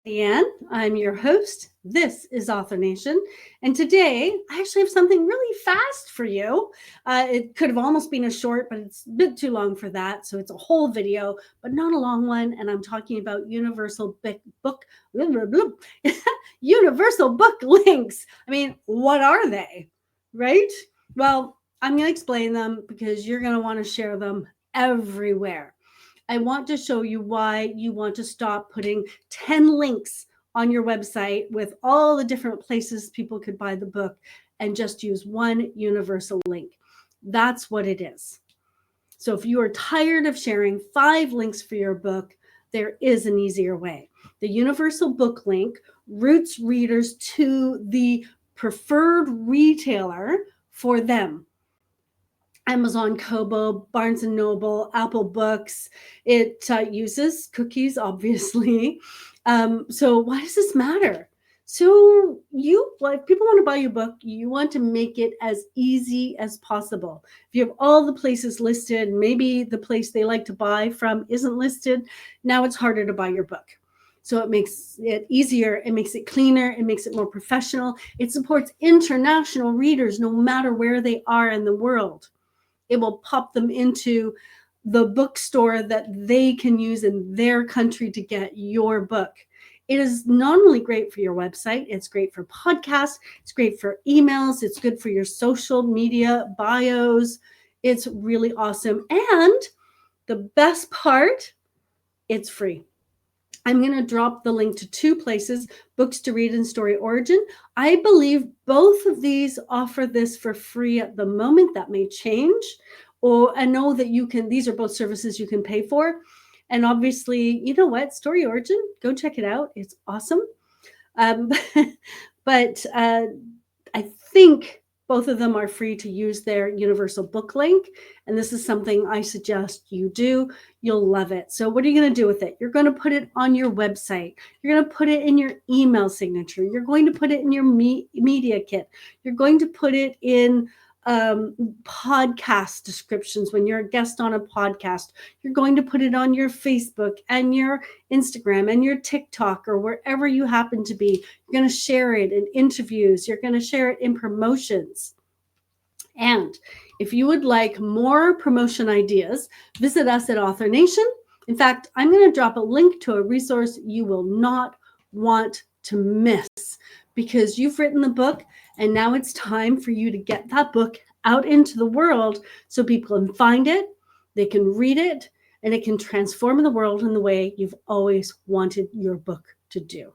Leanne. I'm your host. This is Author Nation. And today I actually have something really fast for you. It could have almost been a short, but it's a bit too long for that. So it's a whole video, but not a long one. And I'm talking about universal book universal book links. I mean, what are they? Right? Well, I'm going to explain them because you're going to want to share them everywhere. I want to show you why you want to stop putting 10 links on your website with all the different places people could buy the book and just use one universal link. That's what it is. So if you are tired of sharing 5 links for your book, there is an easier way. The universal book link routes readers to the preferred retailer for them. Amazon, Kobo, Barnes and Noble, Apple Books. It uses cookies, obviously. So why does this matter? So if people want to buy your book, you want to make it as easy as possible. If you have all the places listed, maybe the place they like to buy from isn't listed, now it's harder to buy your book. So it makes it easier, it makes it cleaner, it makes it more professional. It supports international readers no matter where they are in the world. It will pop them into the bookstore that they can use in their country to get your book. It is not only great for your website, it's great for podcasts, it's great for emails, it's good for your social media bios. It's really awesome. And the best part, it's free. I'm going to drop the link to 2 places, Books to Read and Story Origin. I believe both of these offer this for free at the moment. That may change. Or I know that these are both services you can pay for. And obviously, you know what? Story Origin, go check it out. It's awesome. But I think both of them are free to use their universal book link. And this is something I suggest you do. You'll love it. So what are you going to do with it? You're going to put it on your website. You're going to put it in your email signature. You're going to put it in your media kit. You're going to put it in podcast descriptions when you're a guest on a podcast. You're going to put it on your Facebook and your Instagram and your TikTok or wherever you happen to be. You're going to share it in interviews. You're going to share it in promotions. And if you would like more promotion ideas, visit us at Author Nation. In fact, I'm going to drop a link to a resource you will not want to miss because you've written the book and now it's time for you to get that book out into the world so people can find it, they can read it, and it can transform the world in the way you've always wanted your book to do.